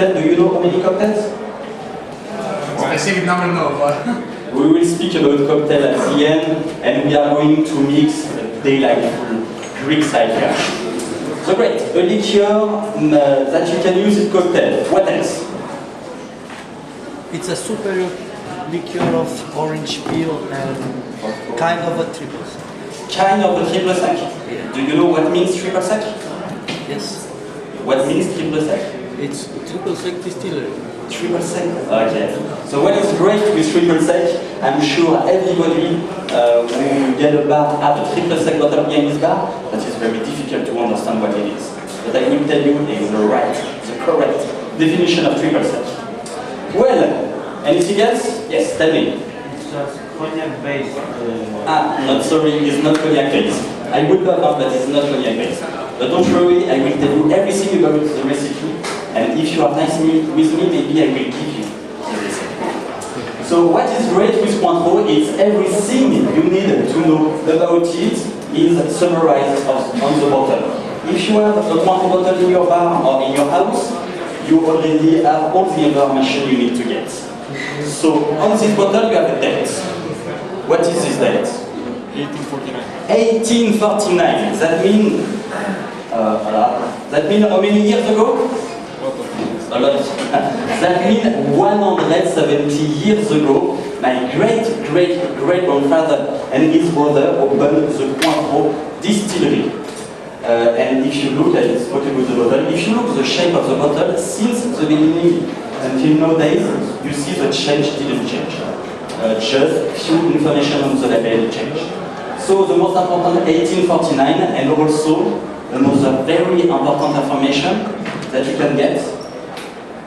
Do you know how many cocktails? Specific number, no, but We will speak about cocktail at the end, and we are going to mix delightful Greek cider. So great, a liqueur that you can use in cocktail. What else? It's a super liqueur of orange peel and kind of a triple sec. Kind of a triple sec. Yeah. Do you know what means triple sec? Yes, What means triple sec? it's triple sec distillery. Triple sec. Okay. So what is great with triple sec, I'm sure everybody who get a bar have a triple sec bottle behind his bar, but it's very difficult to understand what it is. But I will tell you is the correct definition of triple sec. Well, anything else? Yes, tell me. It's just cognac based. Not sorry, it's not cognac based. I would love that, but it's not cognac based. But don't worry, I will tell you everything about the recipe, and if you are nice with me, maybe I will give you the recipe. So what is great with Cointreau is everything you need to know about it is summarized on the bottle. If you have a Cointreau bottle in your bar or in your house, you already have all the information you need to get. So on this bottle you have a date. What is this date? 1849. 1849. That means how many years ago? A lot. That means 170 years ago, my great-great-great-grandfather and his brother opened the Cointreau distillery. And if you look at it, spoke about the bottle, if you look at the shape of the bottle, since the beginning until nowadays, you see the shape didn't change. Just few information on the label changed. So the most important 1849, and also another very important information that you can get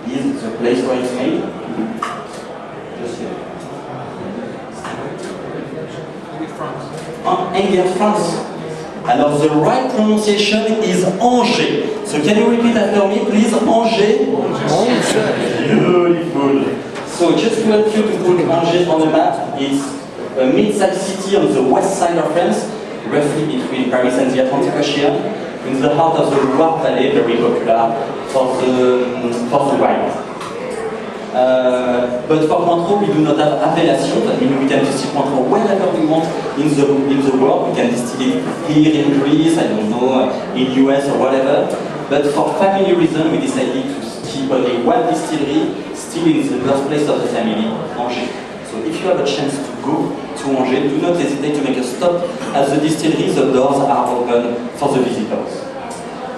is the place where it's made. Just here. Angers, France. Alors the right pronunciation is Angers. So can you repeat after me, please? Angers. Beautiful. So just to help you to put Angers on the map, it's a mid-sized city on the west side of France, roughly between Paris and the Atlantic Ocean, in the heart of the Loire Valley, very popular for the wine. But for Cointreau, we do not have appellation. That means we can distill Cointreau wherever we want in the world. We can distill it here in Greece, I don't know, in US or whatever. But for family reasons, we decided to keep only one distillery, still in the birthplace of the family, Angers. So if you have a chance to go to Angers, do not hesitate to make a stop at the distillery. The doors are open for the visitors.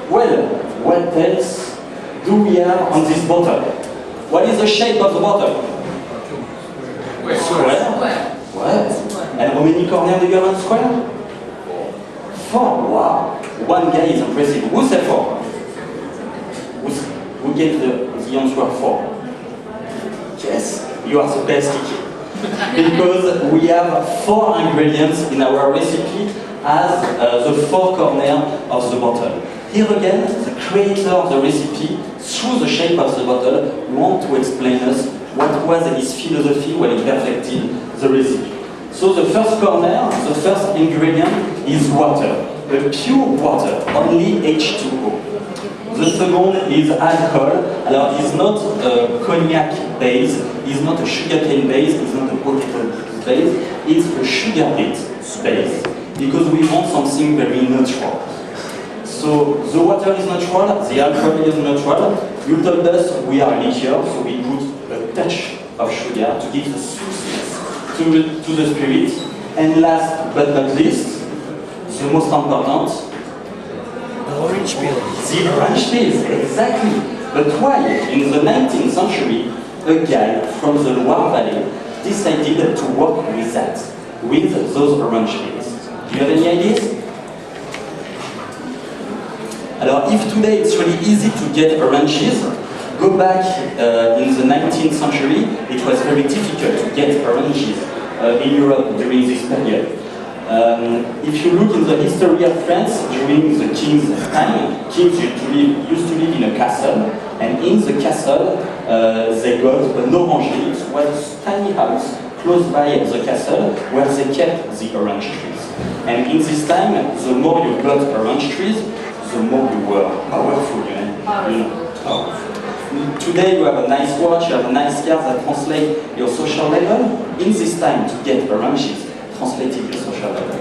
Well, what else do we have on this bottle? What is the shape of the bottle? Square. What? And how many corners do you have on square? 4. Wow. One guy is impressive. Who said 4? Who gave the answer 4? Yes, you are the best kid. Because we have 4 ingredients in our recipe as the 4 corners of the bottle. Here again, the creator of the recipe, through the shape of the bottle, want to explain us what was his philosophy when he perfected the recipe. So the first corner, the first ingredient is water, a pure water, only H2O. The second is alcohol. Alors, it's not a cognac base, it's not a sugarcane base, it's not a potato base, it's a sugar beet base, because we want something very natural. So the water is natural, the alcohol is natural. You told us we are liqueur, so we put a touch of sugar to give the sweetness to the spirit. And last but not least, the most important, The orange peel. the orange peel, exactly. But why, in the 19th century, a guy from the Loire Valley decided to work with that, with those orange peels? Do you have any ideas? Alors, if today it's really easy to get oranges, go back in the 19th century, it was very difficult to get oranges in Europe during this period. If you look in the history of France, during the king's time, kings used to live in a castle, and in the castle they got an orangery. It was a tiny house close by the castle where they kept the orange trees. And in this time, the more you got orange trees, the more you were powerful, you know. Today you have a nice watch, you have a nice car that translate your social level. In this time to get oranges, translated your social level.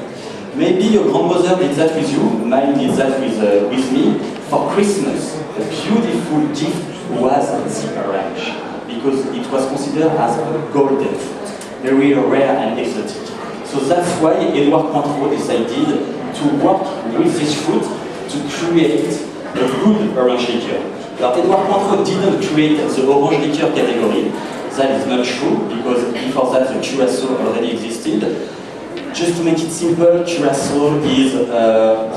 Maybe your grandmother did that with you, mine did that with me. For Christmas, a beautiful gift was the orange, because it was considered as a golden fruit, very rare and exotic. So that's why Edouard Cointreau decided to work with this fruit to create a good orange liqueur. Now, Edouard Cointreau didn't create the orange liqueur category. That is not true, because before that the Curaçao already existed. Just to make it simple, Curaçao is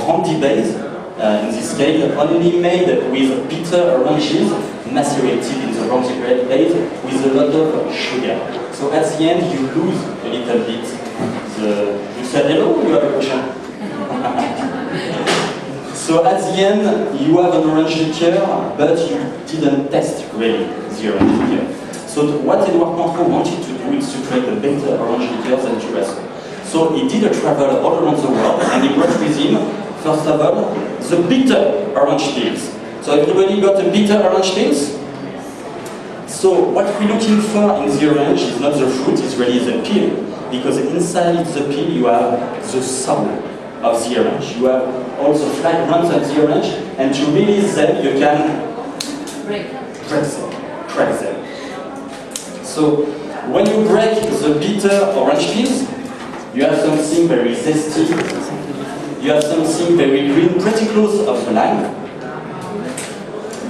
brandy based, in this case, only made with bitter oranges, macerated in the brandy base with a lot of sugar. So at the end you lose a little bit you said hello or you have a question? So at the end you have an orange liqueur, but you didn't test really the orange liqueur. So what Edouard Cointreau wanted to do is to create a better orange liqueur than Curaçao. So he did a travel all around the world, and he brought with him, first of all, the bitter orange peels. So everybody got a bitter orange peels? So what we're looking for in the orange is not the fruit, it's really the peel. Because inside the peel you have the soul of the orange. You have all the fragrance of the orange, and to release them you can crack them. So when you break the bitter orange peels, you have something very zesty, you have something very green, pretty close of the lime.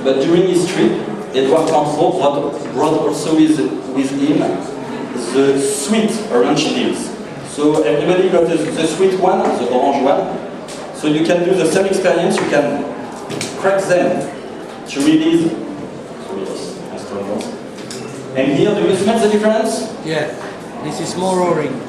But during his trip, Edouard Cointreau brought also with him the sweet orange peels. So everybody got the sweet one, the orange one. So you can do the same experience, you can crack them to release. And here, do you smell the difference? Yeah, this is more orange.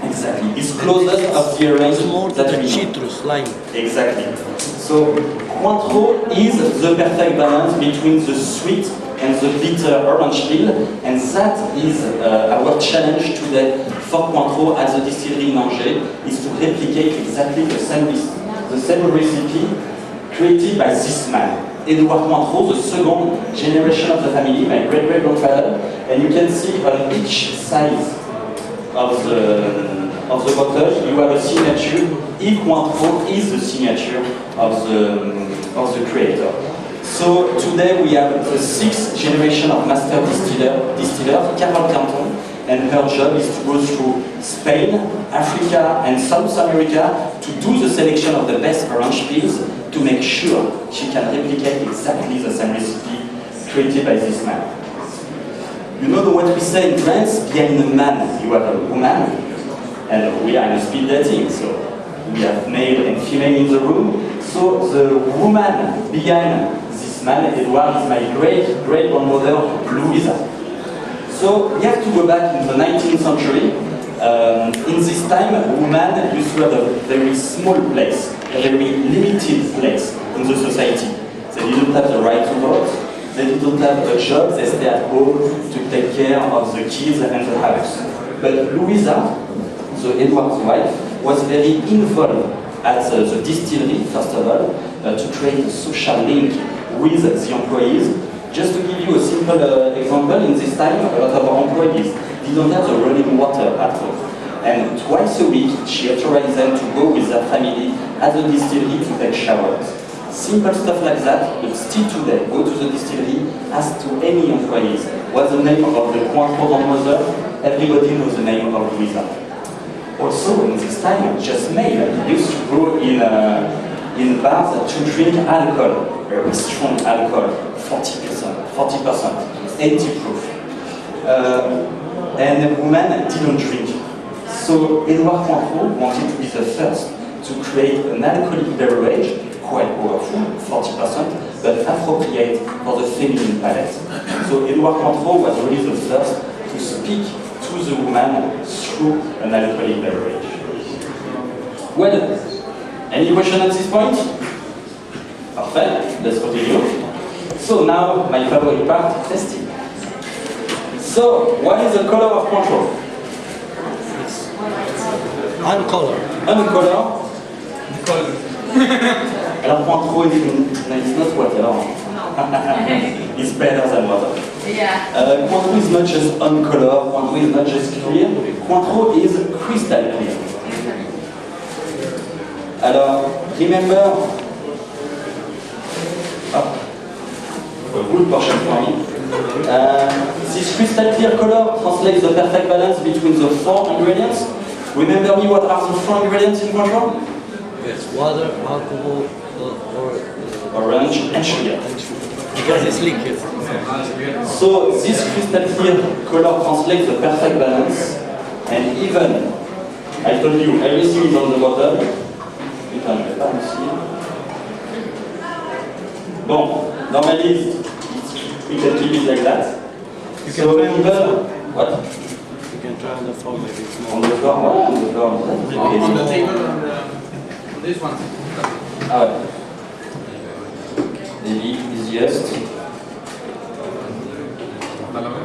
Exactly. It's closer of the orange It's more that the we know. citrus, lime. Exactly. So Cointreau is the perfect balance between the sweet and the bitter orange peel, and that is our challenge today for Cointreau at the distillery in Angers, is to replicate exactly the same recipe created by this man. Edouard Cointreau, the second generation of the family, my great-great-grandfather, and you can see on each side of the bottle you have a signature. Yves Cointreau is the signature of the creator. So today we have the sixth generation of master distiller, Carole Canton, and her job is to go through Spain, Africa, and South America to do the selection of the best orange peels to make sure she can replicate exactly the same recipe created by this man. You know what we say in France, behind a man you have a woman, and we are in a speed dating, so we have male and female in the room. So the woman behind this man, Edouard, is my great-great-grandmother, Louisa. So we have to go back in the 19th century. In this time, women used to have a very small place, a very limited place in the society. They didn't have the right to vote. They didn't have a job, they stayed at home to take care of the kids and the house. But Louisa, the Edouard's wife, was very involved at the distillery, first of all, to create a social link with the employees. Just to give you a simple example, in this time, a lot of our employees didn't have the running water at home. And twice a week, she authorized them to go with their family at the distillery to take showers. Simple stuff like that, but still today, go to the distillery, ask to any employees what's the name of the Cointreau grandmother, everybody knows the name of Louisa. Also, in this time, just male used to go in bars to drink alcohol, very strong alcohol, 40%, 80 proof. And women didn't drink. So Edouard Cointreau wanted to be the first to create an alcoholic beverage, quite powerful, 40%, but appropriate for the feminine palate. So Edouard Cointreau was really the first to speak to the woman through an alcoholic beverage. Well, any question at this point? Perfect, let's continue. So now, my favorite part, testing. So, what is the color of Cointreau? Uncolor. Uncolor. Alors Cointreau, it's not what alors? It's better than water. Yeah. Cointreau is not just on color, Cointreau is not just clear, Cointreau is crystal clear. Alors, remember, good portion for me. This crystal clear color translates the perfect balance between the 4 ingredients. Remember me what are the 4 ingredients in Cointreau? Yes. Water, alcohol, or Orange and sugar. because it's liquid. So this crystal clear color translates the perfect balance, and even, I told you, everything is on the bottom. Putain, je vais pas ici. Bon, normally we can keep it like that. You can So try on the even, floor. what? You can try on the floor, maybe it's On more. the floor, ouais, on the floor. On the table, on this one. Ah ouais. Maybe easiest.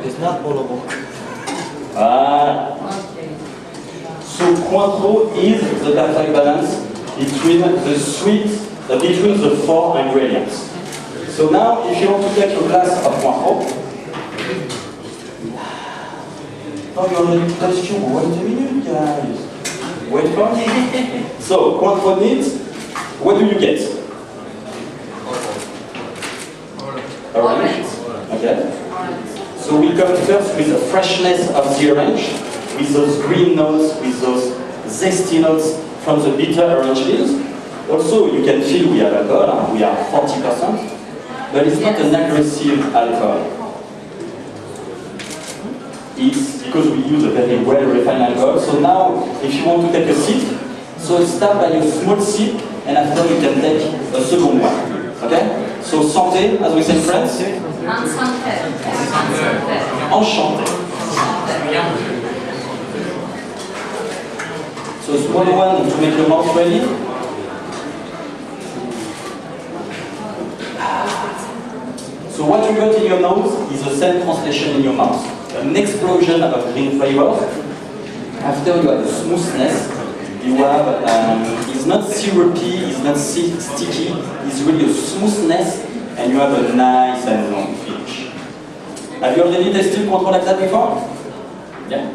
It's not all of work. Ah. Okay. So Cointreau is the perfect balance between the sweet, between the 4 ingredients. So now, if you want to take a glass of Cointreau, oh, you're on the question. Wait a minute, guys. Wait for me. So Cointreau needs. What do you get? Orange. Okay. So we come first with the freshness of the orange, with those green notes, with those zesty notes from the bitter orange leaves. Also, you can feel we have alcohol, we are 40%, but it's not an aggressive alcohol. It's because we use a very well-refined alcohol. So now, if you want to take a sip, so start by a small sip, and after you can take a second one. Okay? So santé, as we say in France. Enchanté. Enchanté. Enchanté. So small one to make your mouth ready. So what you got in your nose is the same translation in your mouth. An explosion of green flavors. After you have the smoothness, you have, it's not syrupy, it's not sticky, it's really a smoothness, and you have a nice and long finish. Have you already tasted Cointreau like that before? Yeah.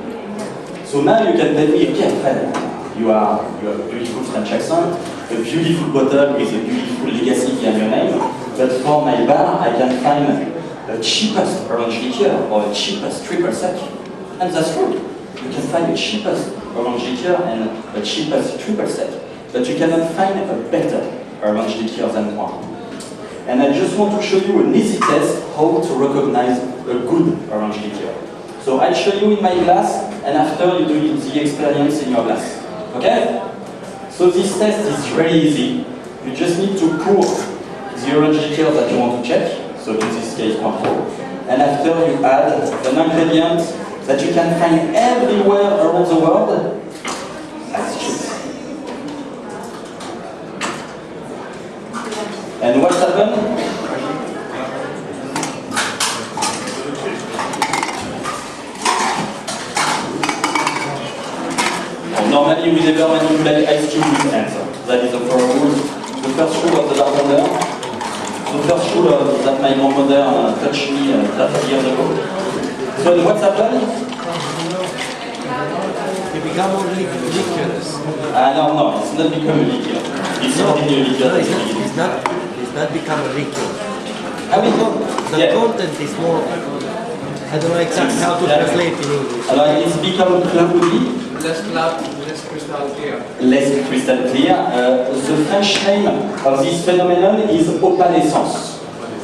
So now you can tell me, okay, Fred, you have a beautiful French accent, a beautiful bottle with a beautiful legacy behind your name, but for my bar, I can find the cheapest orange liqueur or the cheapest triple sec. And that's true. You can find the cheapest orange liqueur and the cheapest triple sec, but you cannot find a better orange liqueur than Cointreau. And I just want to show you an easy test how to recognize a good orange liqueur. So I'll show you in my glass, and after you do the experience in your glass. Okay? So this test is very easy. You just need to pour the orange liqueur that you want to check, so in this case Cointreau, and after you add an ingredient that you can find everywhere around the world, that's cheese. And what's happened? Normally we never manipulate ice cube with hands. That is the first rule. The first rule of the bartender. The first rule that my grandmother taught me 30 years ago. So what's happened? You become more liquorous. No, it's not become a liquor. It's not a liquor. It's not become a liquor. I mean, The content is more, I don't know exactly how to translate in English. It's become cloudy. Less cloud, less crystal clear. Less crystal clear. The French name of this phenomenon is opalescence.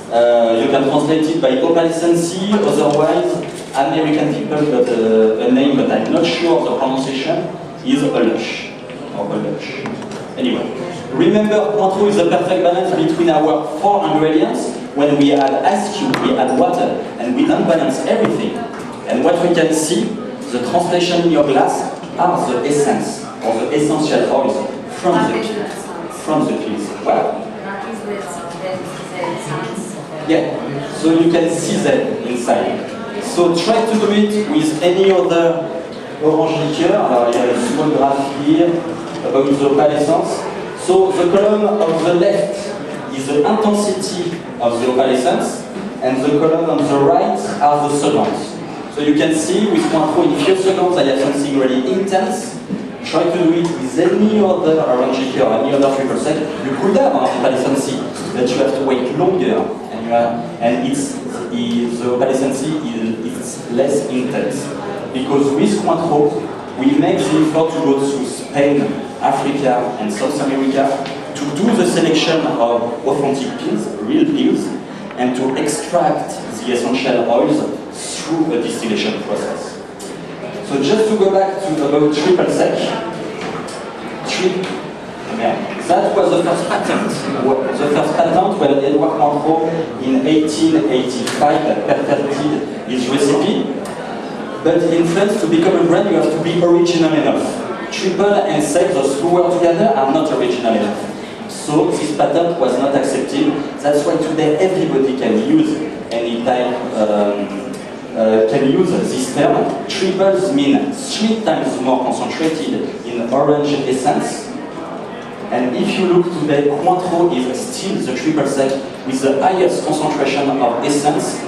You can translate it by opalescency, otherwise American people got a name, but I'm not sure of the pronunciation, is Olush, or Olush. Anyway, remember Cointreau is the perfect balance between our 4 ingredients. When we add ice cube, we add water, and we unbalance everything. And what we can see, the translation in your glass are the essence, or the essential oils from the peas. Well, yeah, so you can see them inside. So try to do it with any other orange liqueur. Alors, il y a a small graph here about the opalescence. So the column on the left is the intensity of the opalescence, and the column on the right are the seconds. So you can see with Cointreau in few seconds I have something really intense. Try to do it with any other orange liqueur or any other triple sec. You could have an opalescence, but you have to wait longer, and the opalescence is less intense. Because with Cointreau, we make the effort to go to Spain, Africa, and South America to do the selection of authentic peels, real peels, and to extract the essential oils through a distillation process. So just to go back to about triple sec, that was the first patent. The first patent when Edouard Cointreau in 1885 perfected his recipe. But in France, to become a brand, you have to be original enough. Triple and sec, those two words together, are not original enough. So this patent was not accepted. That's why today everybody can use any type, can use this term. Triples mean 3 times more concentrated in orange essence. And if you look today, Cointreau is still the triple sec with the highest concentration of essence,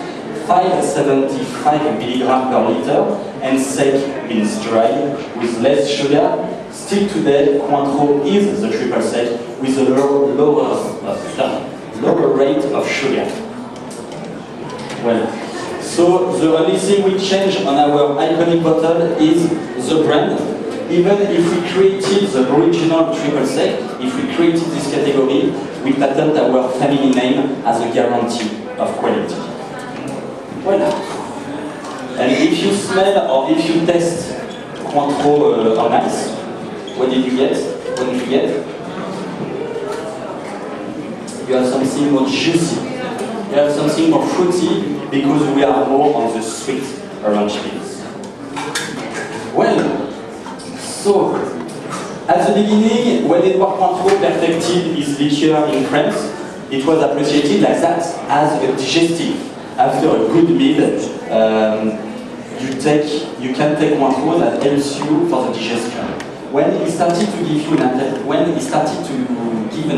575 milligrams per liter, and sec means dry with less sugar. Still today, Cointreau is the triple sec with a lower rate of sugar. Well, so the only thing we change on our iconic bottle is the brand. Even if we created the original triple sec, if we created this category, we patent our family name as a guarantee of quality. Voilà. And if you smell or if you taste Cointreau on ice, what did you get? What did you get? You have something more juicy. You have something more fruity because we are more on the sweet orange peels. Well, so at the beginning, when Edouard Cointreau perfected his liqueur in France, it was appreciated like that as a digestive. After a good meal, you can take Cointreau that helps you for the digestion. When he started to give an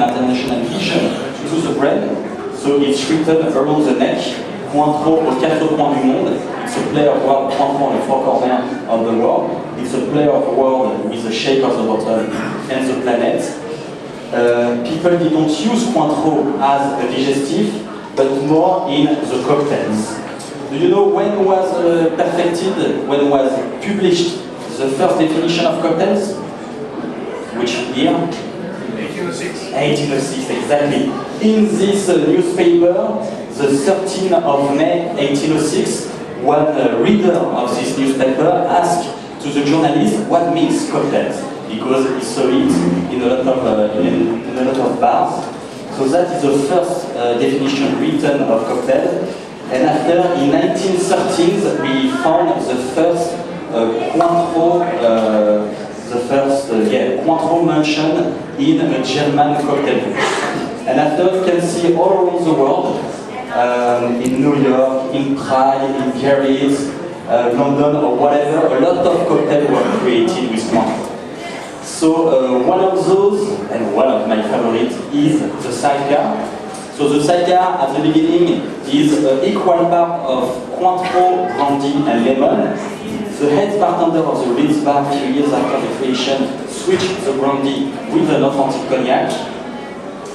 international vision to the brand, so it's written around the neck, Cointreau aux 4 coins du monde. It's a play of word, Cointreau on the 4 corners of the world. It's a play of word with the shape of the bottle and the planet. People didn't use Cointreau as a digestive, but more in the cocktails. Do you know when was perfected, when was published the first definition of cocktails? Which year? 1806. 1806, exactly. In this newspaper, the 13th of May 1806, one reader of this newspaper asked to the journalist what means cocktails, because he saw it in a lot of bars. So that is the first definition written of cocktail. And after, in 1913, we found the first Cointreau, Cointreau mentioned in a German cocktail book. And after, you can see all around the world, in New York, in Prague, in Paris, London, or whatever, a lot of cocktails were created with Cointreau. So one of those, and one of my favorites, is the sidecar. So the sidecar at the beginning is an equal part of Cointreau, brandy and lemon. The head bartender of the Ritz bar, a few years after the creation, switched the brandy with an authentic cognac.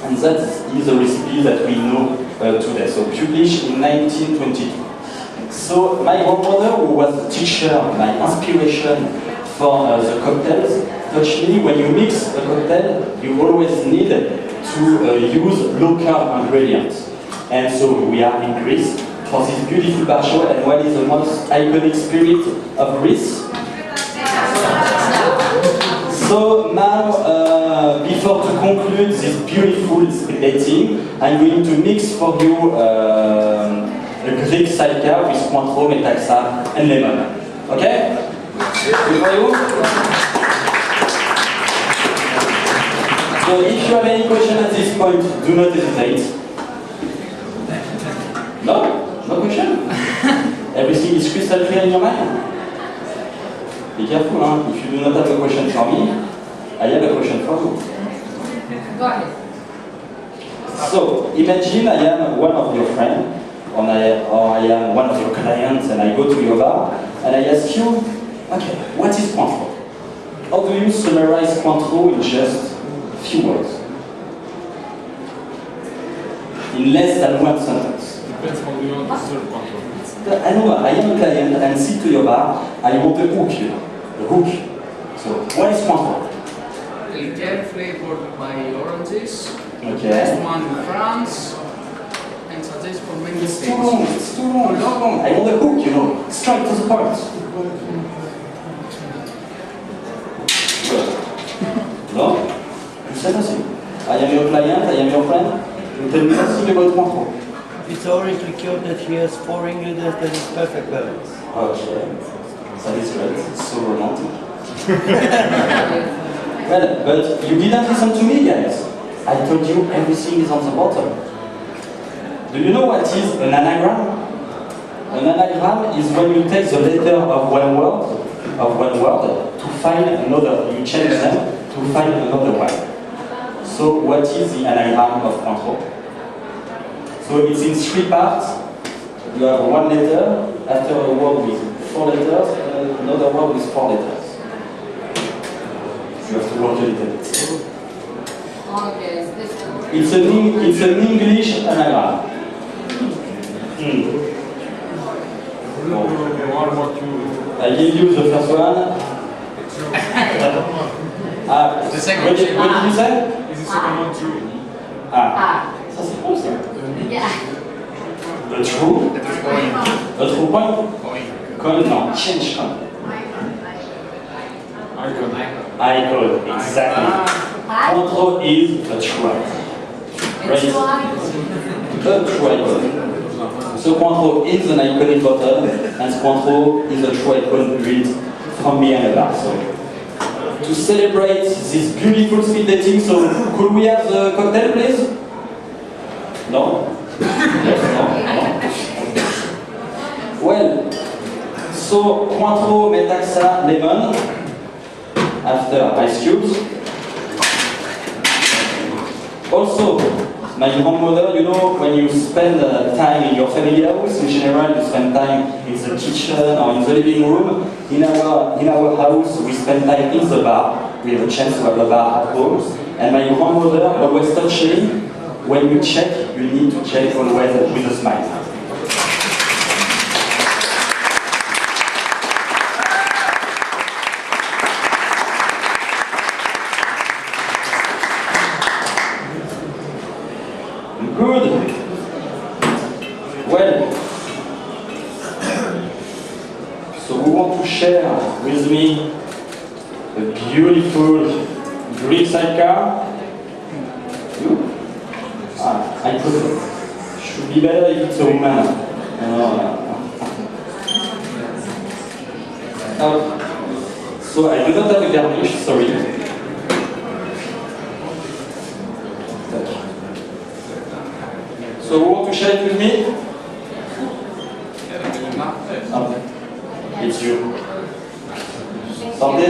And that is the recipe that we know today. So published in 1922. So my grandmother, who was a teacher, my inspiration for the cocktails, touched me. When you mix a cocktail, you always need to use local ingredients. And so we are in Greece for this beautiful bar show. And what is the most iconic spirit of Greece? So now, before to conclude this beautiful dating, I'm going to mix for you a Greek sidecar with Cointreau, Metaxa, and lemon. Okay? Good for you? So if you have any question at this point, do not hesitate. No? No question? Everything is crystal clear in your mind? Be careful, huh? If you do not have a question for me, I have a question for you. Go ahead. So imagine I am one of your friends, or I am one of your clients, and I go to your bar, and I ask you, okay, what is Cointreau? How do you summarize Cointreau in just a few words? In less than one sentence. Depends how you want to serve control. I know I am a client and sit to your bar, I want a hook, you know, a hook. So what is Cointreau? Liqueur flavored by oranges. Okay. Best one in France. And suggest for many It's too states. long, it's too long, it's too long. I want a hook, you know, straight to the point. Good. No? You said nothing. I am your client, I am your friend. You tell me nothing about Cointreau. It's orange liqueur that has 4 ingredients that is perfect balance. Okay. That is great. It's so romantic. Well, but you didn't listen to me, guys. I told you everything is on the bottom. Do you know what is an anagram? An anagram is when you take the letter of one word to find another. You change them to find another one. So what is the anagram of Cointreau? So it's in 3 parts. You have one letter, after a word with 4 letters, and another word with 4 letters. You have to work a little bit. Okay, is this one? It's an English anagram. One more to I give you the first one. The second what did you say? is the second one true? Ah, Ça c'est bon ça. yeah. The true? A true point? Coin, no. Change coin. Icon, exactly. Cointreau is a true icon. Right? It's one. A true icon. So Cointreau is an iconic bottle, and Cointreau is a true icon built from behind a bar. So to celebrate this beautiful speed dating, so could we have the cocktail, please? No? Yes, no? Well, so Cointreau Metaxa lemon after ice cubes. Also, my grandmother, you know, when you spend time in your family house, in general, you spend time in the kitchen or in the living room. In our house, we spend time in the bar. We have a chance to have a bar at home. And my grandmother always taught me, when you check, you need to check always with a smile. Good. Well, so we want to share with me a beautiful Greek sidecar. You? I could. Should be better if it's a woman. So I do not have a garnish, sorry. So who want to share it with me? It's you. Santé?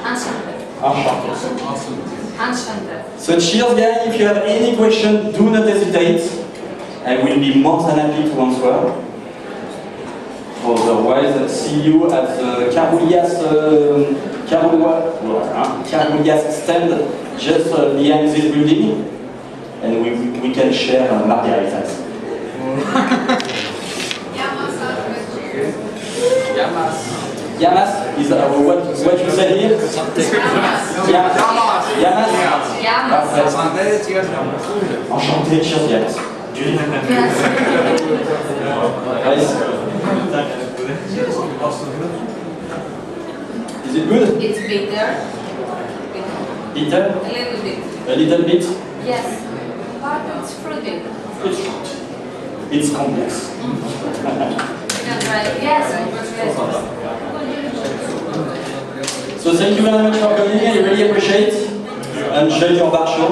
Enchanted. Enchanté. Enchanted. So cheers guys, if you have any question, do not hesitate. I will be more than happy to answer. Otherwise, see you at the Caroulias stand just behind this building. And we can share margaritas. Yamas is what you said here? Yamas? Yeah. Enchanté, cheers Yamas. Nice. Is it good? It's bitter. Bitter? A little bit. A little bit? Yes. But it's fruity. It's fruity. It's complex. You can try it. Yes. So thank you very much for coming. I really appreciate and enjoy your bar show.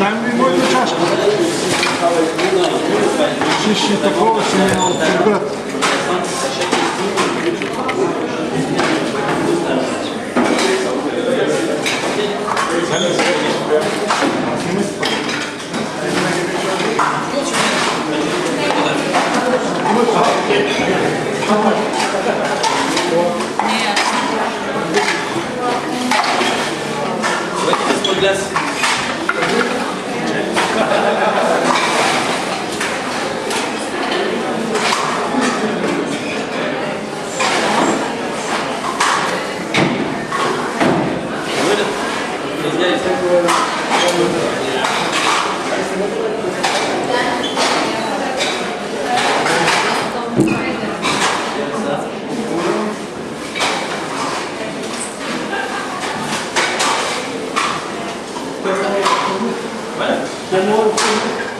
Принаймні мою чашку. Чи ще такого, що не відбрати? Demora um pouco.